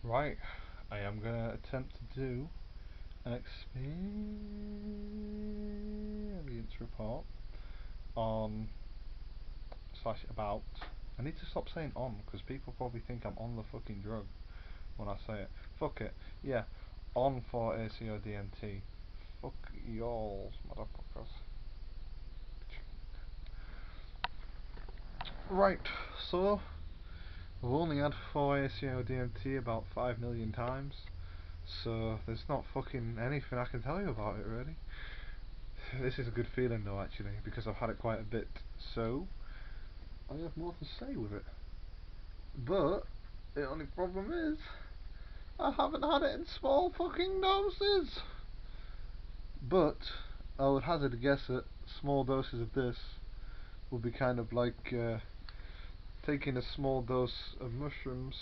Right, I am going to attempt to do an experience report on slash about. I need to stop saying on because people probably think I'm on the fucking drug when I say it. Fuck it. Yeah, on for ACO DMT. Fuck y'all, motherfuckers. Right, so I've only had 4 ACO DMT about 5 million times, so there's not fucking anything I can tell you about it really. This is a good feeling though actually, because I've had it quite a bit, so I have more to say with it. But the only problem is I haven't had it in small fucking doses. But I would hazard a guess that small doses of this would be kind of like taking a small dose of mushrooms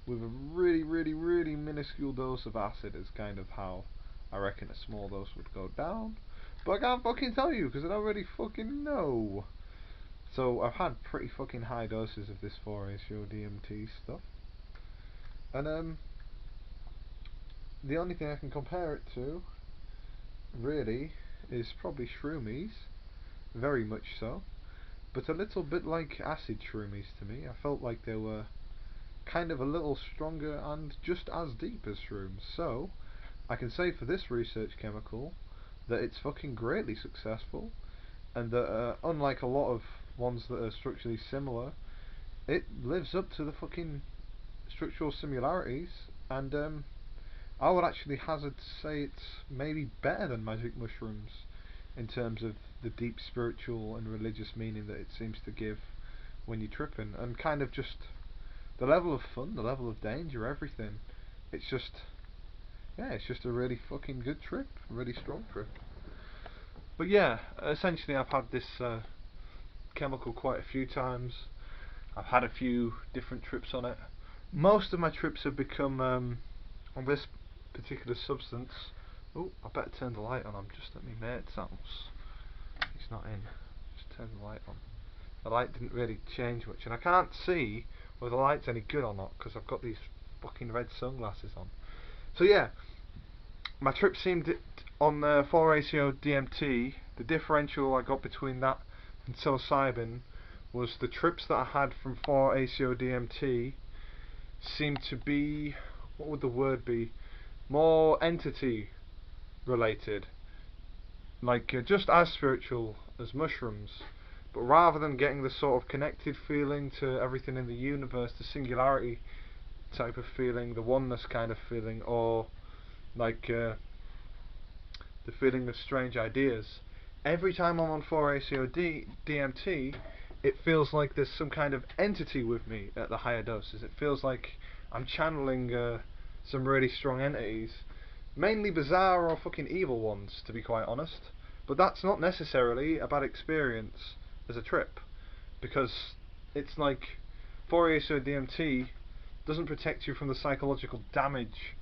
with a really minuscule dose of acid is kind of how I reckon a small dose would go down. But I can't fucking tell you because I don't really fucking know. So I've had pretty fucking high doses of this 4-ACO DMT stuff. And the only thing I can compare it to really is probably shroomies. Very much so. But a little bit like acid shroomies to me. I felt like they were kind of a little stronger and just as deep as shrooms. So I can say for this research chemical that it's fucking greatly successful, and that unlike a lot of ones that are structurally similar, it lives up to the fucking structural similarities, and I would actually hazard to say it's maybe better than magic mushrooms in terms of the deep spiritual and religious meaning that it seems to give when you're tripping, and kind of just the level of fun, the level of danger, everything. It's just, yeah, it's just a really fucking good trip, a really strong trip. But yeah, essentially I've had this chemical quite a few times. I've had a few different trips on it. Most of my trips have become on this particular substance. Oh, I better turn the light on. I'm just at my mate's house. He's not in. Just turn the light on. The light didn't really change much, and I can't see whether the light's any good or not because I've got these fucking red sunglasses on. So yeah, my trip seemed on 4-ACO DMT. The differential I got between that and psilocybin was the trips that I had from 4-ACO DMT seemed to be, what would the word be, more entity related, like just as spiritual as mushrooms, but rather than getting the sort of connected feeling to everything in the universe, the singularity type of feeling, the oneness kind of feeling, or like the feeling of strange ideas. Every time I'm on 4-ACO DMT, it feels like there's some kind of entity with me at the higher doses. It feels like I'm channeling some really strong entities, mainly bizarre or fucking evil ones, to be quite honest. But that's not necessarily a bad experience as a trip, because it's like 4-ACO DMT doesn't protect you from the psychological damage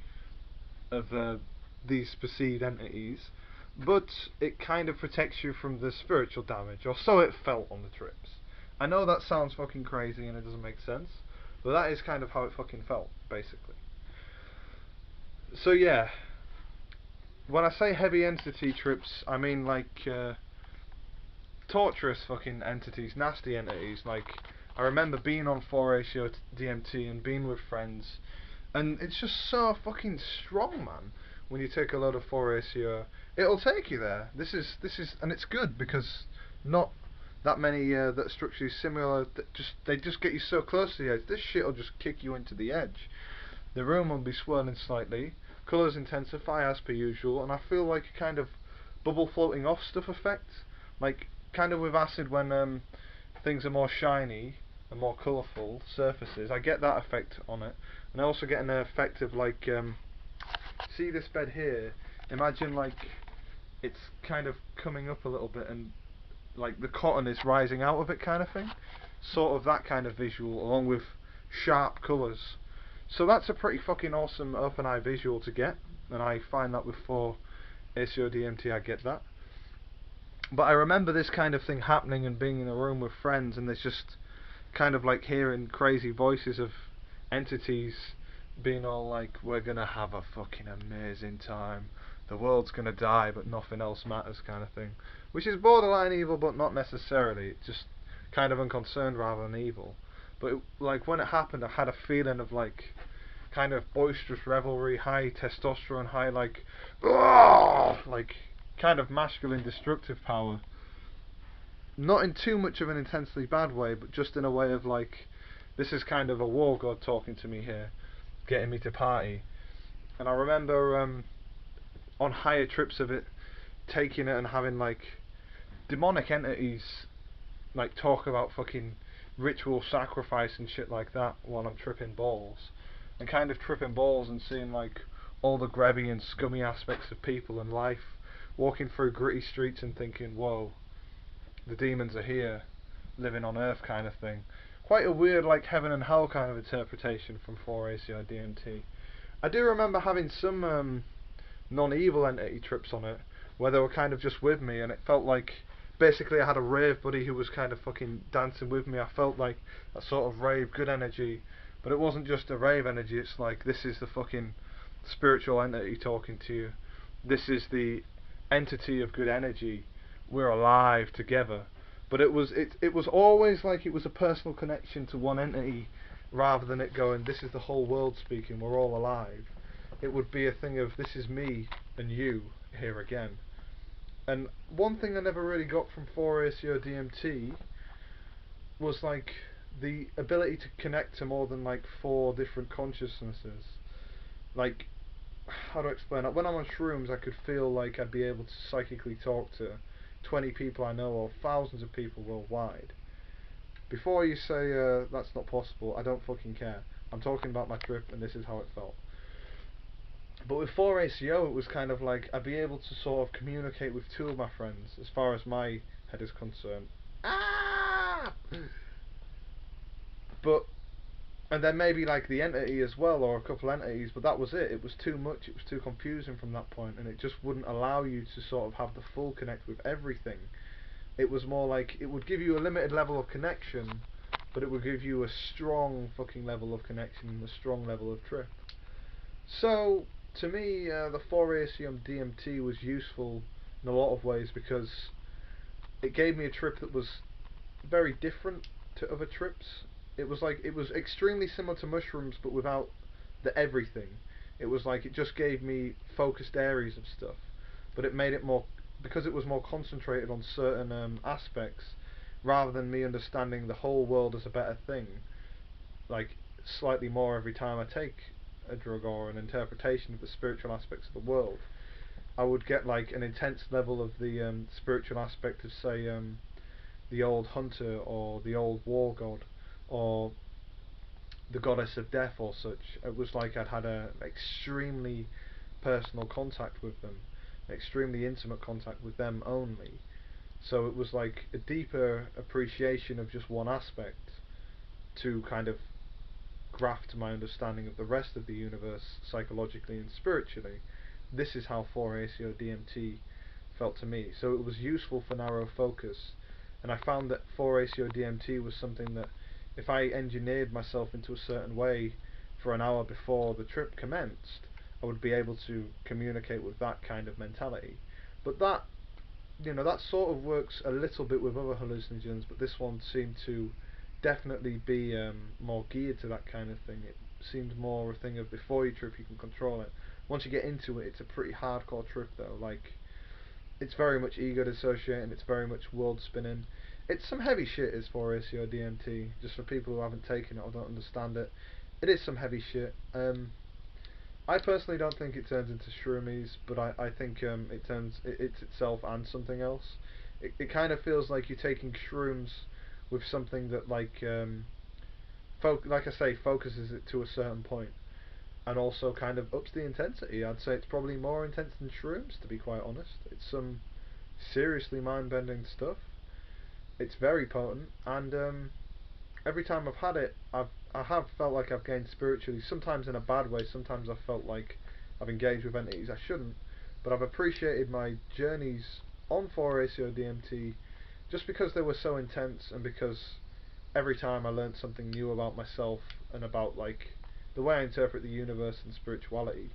of these perceived entities, but it kind of protects you from the spiritual damage, or so it felt on the trips. I know that sounds fucking crazy and it doesn't make sense, but that is kind of how it fucking felt, basically. So yeah, when I say heavy entity trips, I mean like torturous fucking entities, nasty entities. Like, I remember being on 4-ACO DMT and being with friends, and it's just so fucking strong, man. When you take a load of 4-ACO, it'll take you there. This is, and it's good because not that many that are structurally similar. That they just get you so close to the edge. This shit'll just kick you into the edge. The room will be swirling slightly. Colours intensify as per usual, and I feel like a kind of bubble floating off stuff effect, like kind of with acid when things are more shiny and more colourful surfaces. I get that effect on it, and I also get an effect of like, see this bed here? Imagine like it's kind of coming up a little bit, and like the cotton is rising out of it, kind of thing. Sort of that kind of visual, along with sharp colours. So that's a pretty fucking awesome open eye visual to get, and I find that with 4-ACO DMT I get that. But I remember this kind of thing happening and being in a room with friends, and there's just kind of like hearing crazy voices of entities being all like, we're gonna have a fucking amazing time. The world's gonna die, but nothing else matters, kind of thing. Which is borderline evil, but not necessarily. It's just kind of unconcerned rather than evil. But like when it happened, I had a feeling of like kind of boisterous revelry, high testosterone, high like, like kind of masculine destructive power. Not in too much of an intensely bad way, but just in a way of like, this is kind of a war god talking to me here, getting me to party. And I remember on higher trips of it, taking it and having like demonic entities like talk about fucking ritual sacrifice and shit like that while I'm tripping balls, and kind of tripping balls and seeing like all the grubby and scummy aspects of people and life, walking through gritty streets and thinking, whoa, the demons are here, living on Earth kind of thing. Quite a weird like heaven and hell kind of interpretation from 4ACO DMT. I do remember having some non-evil entity trips on it, where they were kind of just with me, and it felt like basically I had a rave buddy who was kind of fucking dancing with me. I felt like a sort of rave good energy, but it wasn't just a rave energy. It's like, this is the fucking spiritual entity talking to you. This is the entity of good energy. We're alive together. But it was always like it was a personal connection to one entity, rather than it going, this is the whole world speaking, we're all alive. It would be a thing of, this is me and you here again. And one thing I never really got from 4ACO DMT was like the ability to connect to more than like four different consciousnesses. Like, how to explain that? When I'm on shrooms, I could feel like I'd be able to psychically talk to 20 people I know or thousands of people worldwide. Before you say that's not possible, I don't fucking care. I'm talking about my trip and this is how it felt. But with 4ACO, it was kind of like I'd be able to sort of communicate with two of my friends, as far as my head is concerned. Ah! But and then maybe like the entity as well, or a couple entities. But that was it. It was too much. It was too confusing from that point, and it just wouldn't allow you to sort of have the full connect with everything. It was more like it would give you a limited level of connection, but it would give you a strong fucking level of connection and a strong level of trip. So, to me, the 4ACO DMT was useful in a lot of ways because it gave me a trip that was very different to other trips. It was extremely similar to mushrooms, but without the everything. It was like it just gave me focused areas of stuff, but it made it more, because it was more concentrated on certain aspects, rather than me understanding the whole world as a better thing. Like slightly more every time I take a drug or an interpretation of the spiritual aspects of the world, I would get like an intense level of the spiritual aspect of, say, the old hunter or the old war god or the goddess of death or such. It was like I'd had a extremely personal contact with them, extremely intimate contact with them only. So it was like a deeper appreciation of just one aspect to kind of graft my understanding of the rest of the universe psychologically and spiritually. This is how 4ACO DMT felt to me. So it was useful for narrow focus, and I found that 4ACO DMT was something that if I engineered myself into a certain way for an hour before the trip commenced, I would be able to communicate with that kind of mentality. But that, that sort of works a little bit with other hallucinogens, but this one seemed to definitely be more geared to that kind of thing. It seemed more a thing of, before you trip you can control it. Once you get into it, it's a pretty hardcore trip though. Like, it's very much ego dissociating, it's very much world spinning. It's some heavy shit is 4ACO DMT, just for people who haven't taken it or don't understand it. It is some heavy shit. I personally don't think it turns into shroomies, but I think it's itself and something else. It kind of feels like you're taking shrooms with something that like I say, focuses it to a certain point, and also kind of ups the intensity. I'd say it's probably more intense than shrooms, to be quite honest. It's some seriously mind-bending stuff. It's very potent, and every time I've had it, I have felt like I've gained spiritually. Sometimes in a bad way. Sometimes I've felt like I've engaged with entities I shouldn't. But I've appreciated my journeys on 4ACO DMT just because they were so intense, and because every time I learnt something new about myself and about like the way I interpret the universe and spirituality,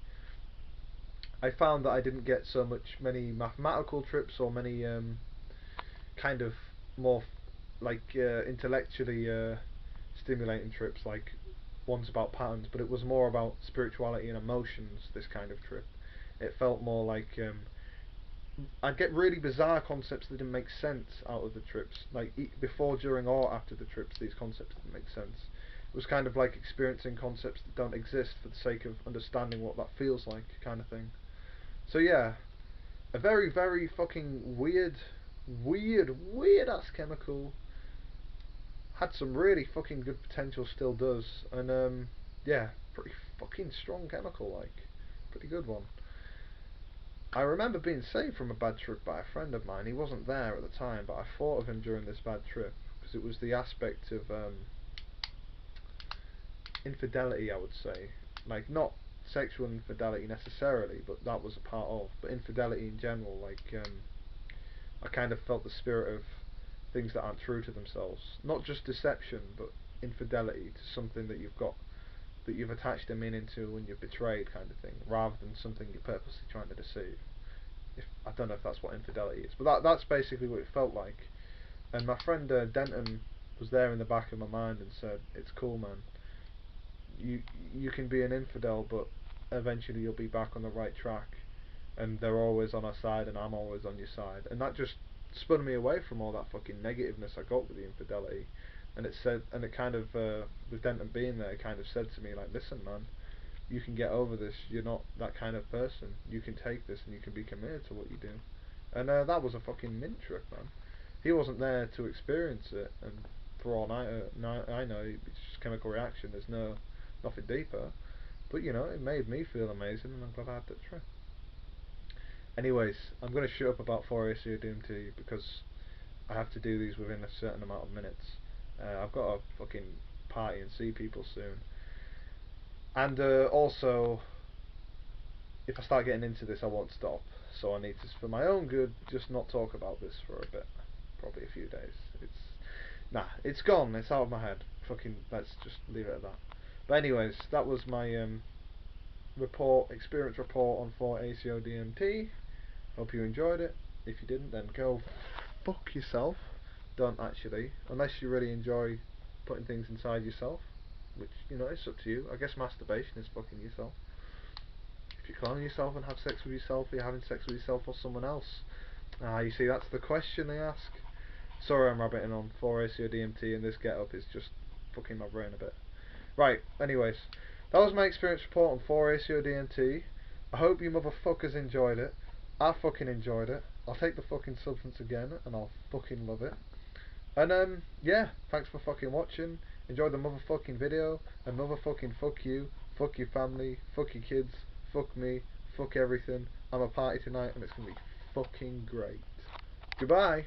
I found that I didn't get many mathematical trips or many kind of more intellectually stimulating trips like ones about patterns, but it was more about spirituality and emotions. This kind of trip, it felt more like I'd get really bizarre concepts that didn't make sense out of the trips. Like before, during, or after the trips, these concepts didn't make sense. It was kind of like experiencing concepts that don't exist for the sake of understanding what that feels like, kind of thing. So yeah, a very, very fucking weird ass chemical. Had some really fucking good potential, still does, and yeah, pretty fucking strong chemical, like, pretty good one. I remember being saved from a bad trip by a friend of mine. He wasn't there at the time, but I thought of him during this bad trip because it was the aspect of infidelity, I would say, like not sexual infidelity necessarily, but that was a part of, but infidelity in general, like I kind of felt the spirit of things that aren't true to themselves. Not just deception, but infidelity to something that you've attached a meaning to and you've betrayed, kind of thing, rather than something you're purposely trying to deceive. If I don't know if that's what infidelity is, but that's basically what it felt like. And my friend Denton was there in the back of my mind and said, "It's cool, man. You you can be an infidel, but eventually you'll be back on the right track, and they're always on our side, and I'm always on your side." And that just spun me away from all that fucking negativeness I got with the infidelity. And it kind of, with Denton being there, it kind of said to me like, "Listen, man, you can get over this. You're not that kind of person. You can take this, and you can be committed to what you do." And that was a fucking mint trip, man. He wasn't there to experience it, and for all I know, it's just chemical reaction. There's nothing deeper. But you know, it made me feel amazing, and I'm glad I had that trip. Anyways, I'm going to shut up about 4 Aco Dmt because I have to do these within a certain amount of minutes. I've got to fucking party and see people soon. And also, if I start getting into this, I won't stop. So I need to, for my own good, just not talk about this for a bit. Probably a few days. It's gone. It's out of my head. Fucking, let's just leave it at that. But anyways, that was my experience report on 4 Aco Dmt. Hope you enjoyed it. If you didn't, then go fuck yourself. Don't actually, unless you really enjoy putting things inside yourself, which, you know, it's up to you. I guess masturbation is fucking yourself. If you clone yourself and have sex with yourself, you're having sex with yourself or someone else. You see, that's the question they ask. Sorry I'm rabbiting on. 4 Aco Dmt and this get up is just fucking my brain a bit. Right, anyways, that was my experience report on 4 Aco Dmt. I hope you motherfuckers enjoyed it. I fucking enjoyed it. I'll take the fucking substance again and I'll fucking love it. And yeah, thanks for fucking watching. Enjoy the motherfucking video, and motherfucking fuck you, fuck your family, fuck your kids, fuck me, fuck everything. I'm a party tonight and it's gonna be fucking great. Goodbye.